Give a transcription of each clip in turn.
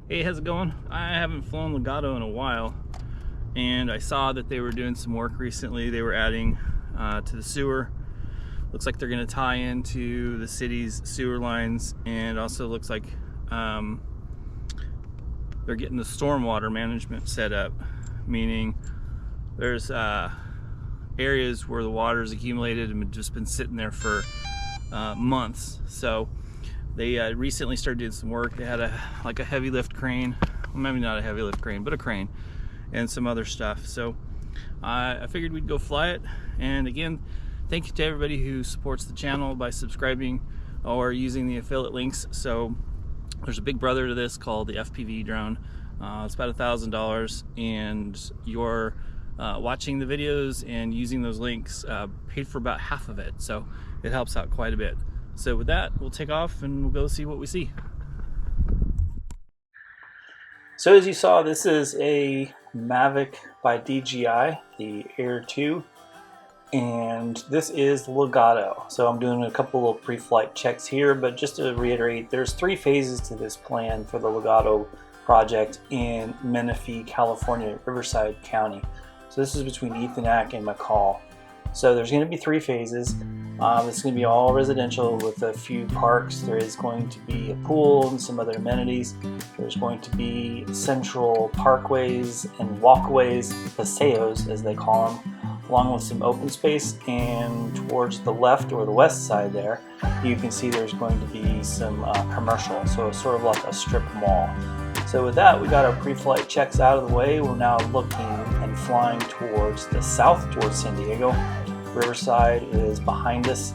Hey, how's it going? I haven't flown Legado in a while, and I saw that they were doing some work recently. They were adding to the sewer. Looks like they're going to tie into the city's sewer lines, and also looks like they're getting the stormwater management set up, meaning there's areas where the water is accumulated and just been sitting there for months. So they recently started doing some work. They had a heavy lift crane, well, maybe not a heavy lift crane, but a crane, and some other stuff. So I figured we'd go fly it. And again, thank you to everybody who supports the channel by subscribing or using the affiliate links. So there's a big brother to this called the FPV drone. It's about $1,000, and you're watching the videos and using those links paid for about half of it, so it helps out quite a bit. So with that, we'll take off and we'll go see what we see. So as you saw, this is a Mavic by DJI, the Air 2, and this is the Legado. So I'm doing a couple of pre-flight checks here, but just to reiterate, there's 3 phases to this plan for the Legado project in Menifee, California, Riverside County. So this is between Ethan and McCall. So there's going to be 3 phases. It's going to be all residential with a few parks. There is going to be a pool and some other amenities. There's going to be central parkways and walkways, paseos as they call them, along with some open space. And towards the left or the west side there, you can see there's going to be some commercial, so it's sort of like a strip mall. So with that, we got our pre-flight checks out of the way. We're now looking and flying towards the south, towards San Diego. Riverside is behind us,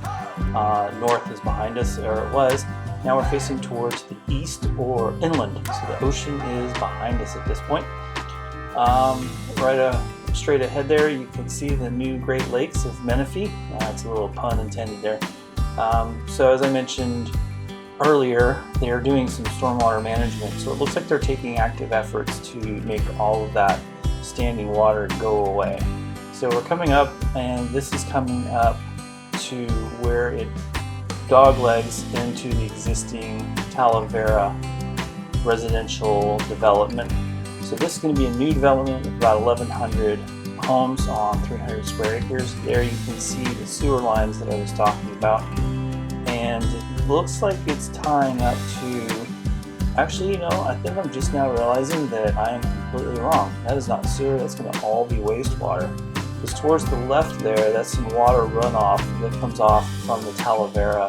north is behind us, or it was. Now we're facing towards the east or inland, so the ocean is behind us at this point. Straight ahead there, you can see the new Great Lakes of Menifee. That's a little pun intended there. So as I mentioned earlier, they are doing some stormwater management, so it looks like they're taking active efforts to make all of that standing water go away. So we're coming up, and this is coming up to where it doglegs into the existing Talavera residential development. So this is going to be a new development of about 1,100 homes on 300 square acres. There you can see the sewer lines that I was talking about, and it looks like it's tying up to, actually, you know, I think I'm just now realizing that I am completely wrong. That is not sewer, that's going to all be wastewater. Because towards the left there, that's some water runoff that comes off from the Talavera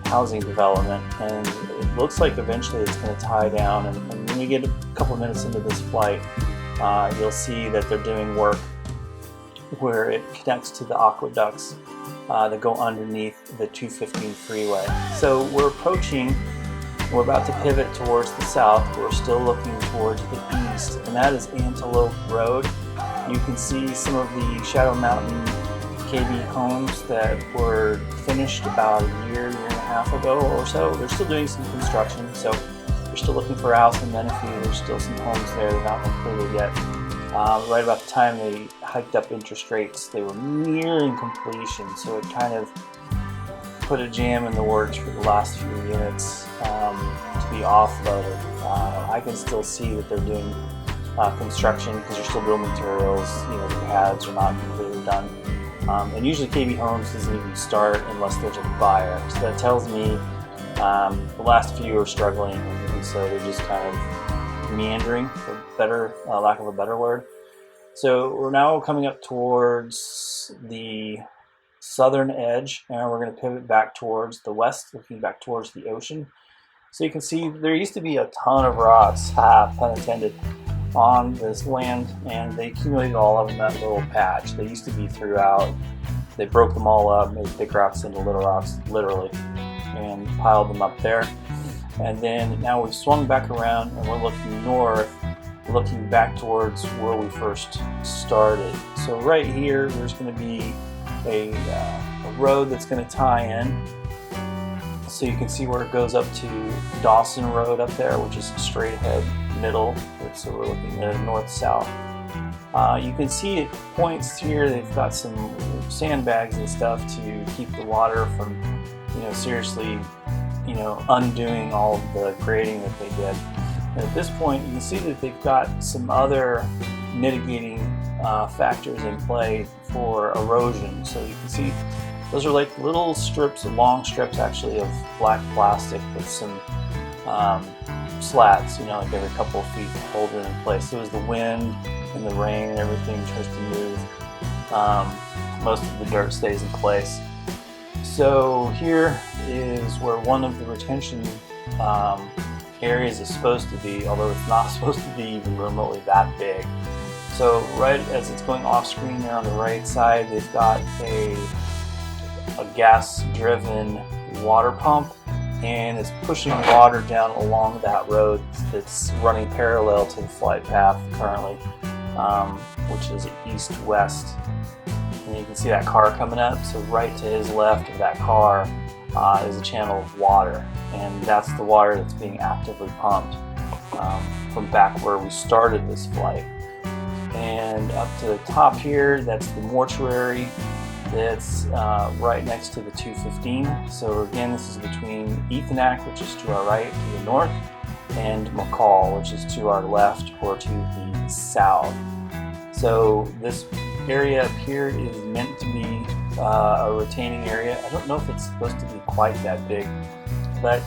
housing development, and it looks like eventually it's going to tie down. And when we get a couple minutes into this flight, you'll see that they're doing work where it connects to the aqueducts that go underneath the 215 freeway. So we're approaching, we're about to pivot towards the south, we're still looking towards the east, and that is Antelope Road. You can see some of the Shadow Mountain KB homes that were finished about a year and a half ago or so. They're still doing some construction, so they're still looking for a house in Menifee. There's still some homes there that are not completed yet. Right about the time they hiked up Interstate, they were nearing completion, so it kind of put a jam in the works for the last few units to be offloaded. I can still see that they're doing construction because you're still building materials. You know, the pads are not completely done, and usually KB Homes doesn't even start unless there's a buyer. So that tells me the last few are struggling, and so they're just kind of meandering, for better lack of a better word. So we're now coming up towards the southern edge, and we're going to pivot back towards the west, looking back towards the ocean. So you can see there used to be a ton of rocks, pun intended, on this land, and they accumulated all of them in that little patch. They used to be throughout. They broke them all up, made big rocks into little rocks, literally, and piled them up there. And then now we've swung back around, and we're looking north, looking back towards where we first started. So right here, there's going to be a road that's going to tie in. So you can see where it goes up to Dawson Road up there, which is straight ahead, middle. So we're looking at north-south. You can see it points here. They've got some sandbags and stuff to keep the water from, you know, seriously, you know, undoing all of the grading that they did. And at this point, you can see that they've got some other mitigating factors in play for erosion. So you can see those are like little strips, long strips actually, of black plastic with some slats, you know, like every couple of feet to hold it in place. So as the wind and the rain and everything tries to move, most of the dirt stays in place. So here is where one of the retention areas is supposed to be, although it's not supposed to be even remotely that big. So right as it's going off screen there on the right side, they've got a gas-driven water pump, and it's pushing water down along that road that's running parallel to the flight path currently, which is east-west. And you can see that car coming up, so right to his left of that car is a channel of water, and that's the water that's being actively pumped from back where we started this flight. And up to the top here, that's the mortuary that's right next to the 215. So again, this is between Ethanak, which is to our right to the north, and McCall, which is to our left or to the south. So this area up here is meant to be a retaining area. I don't know if it's supposed to be quite that big, but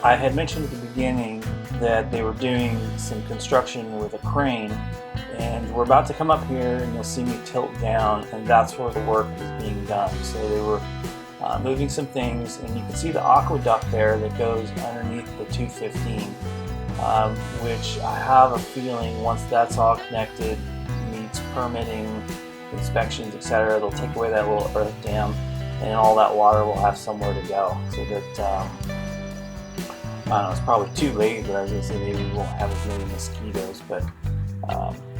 I had mentioned at the beginning that they were doing some construction with a crane, and we're about to come up here and you'll see me tilt down, and that's where the work is being done. So they were moving some things, and you can see the aqueduct there that goes underneath the 215, which I have a feeling once that's all connected, meets permitting, inspections, etc., they'll take away that little earth dam, and all that water will have somewhere to go. So that I don't know, it's probably too late, but I was going to say maybe we won't have as many mosquitoes, but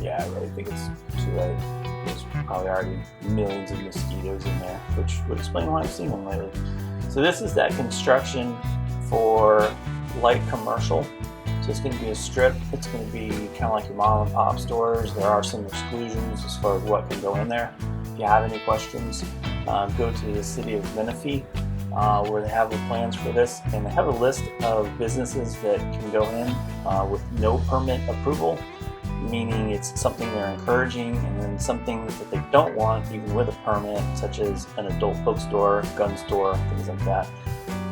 yeah, I really think it's too late. There's probably already millions of mosquitoes in there, which would explain why I've seen them lately. So this is that construction for light commercial. So it's going to be a strip. It's going to be kind of like your mom and pop stores. There are some exclusions as far as what can go in there. If you have any questions, go to the city of Menifee, where they have the plans for this, and they have a list of businesses that can go in with no permit approval, meaning it's something they're encouraging, and then something that they don't want even with a permit, such as an adult bookstore, gun store, things like that.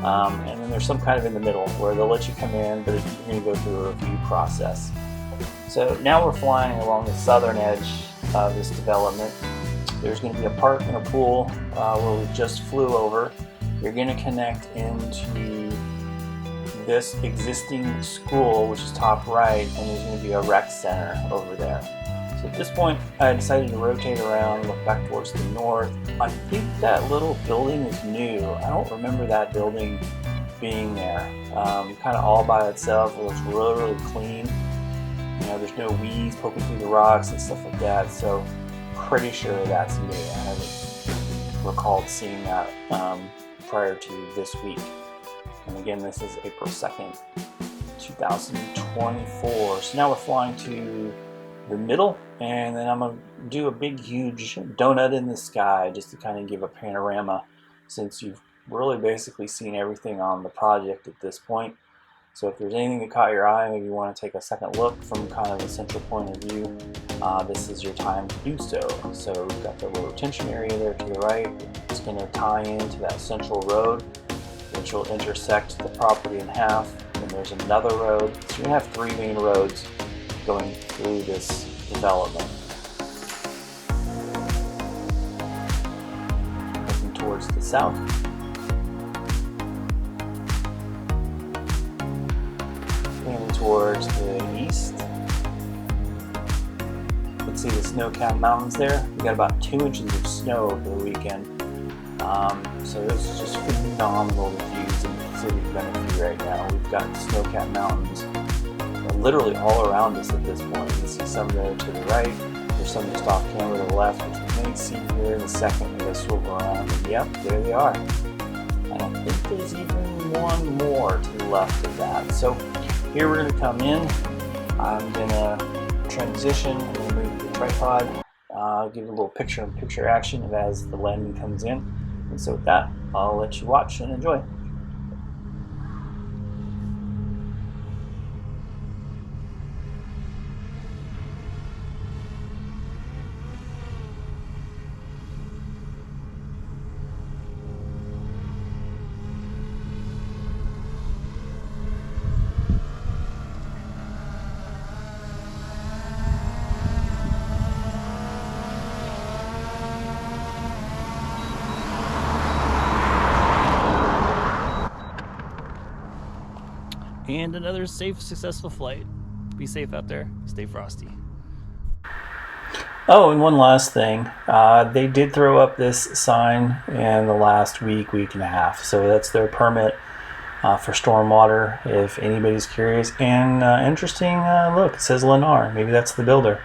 And then there's some kind of in the middle where they'll let you come in, but you're going to go through a review process. So now we're flying along the southern edge of this development. There's going to be a park and a pool where we just flew over. You're going to connect into this existing school, which is top right, and there's going to be a rec center over there. So at this point, I decided to rotate around, look back towards the north. I think that little building is new. I don't remember that building being there. Kind of all by itself. It looks really, really clean. You know, there's no weeds poking through the rocks and stuff like that. So pretty sure that's new. I haven't recalled seeing that prior to this week. And again, this is April 2nd, 2024. So now we're flying to the middle, and then I'm going to do a big, huge donut in the sky just to kind of give a panorama, since you've really basically seen everything on the project at this point. So if there's anything that caught your eye, maybe you want to take a second look from kind of a central point of view, this is your time to do so. So we've got the little retention area there to the right. It's going to tie into that central road, which will intersect the property in half. And there's another road. So you're going to have three main roads going through this development. Looking towards the south. Looking towards the east. You can see the snow-capped mountains there. We got about 2 inches of snow over the weekend. So this is just phenomenal views in the city of Menifee right now. We've got snow-capped mountains literally all around us at this point. You can see some there to the right. There's some just off camera to the left, which we may see here in a second as I swoop around. And yep, there they are. And I think there's even one more to the left of that. So here we're going to come in. I'm going to transition. I'm going to move the tripod. Give a little picture-in-picture action as the landing comes in. And so with that, I'll let you watch and enjoy. And another safe, successful flight. Be safe out there. Stay frosty. Oh, and one last thing. They did throw up this sign in the last week and a half. So that's their permit for stormwater, if anybody's curious. And interesting look, it says Lennar. Maybe that's the builder.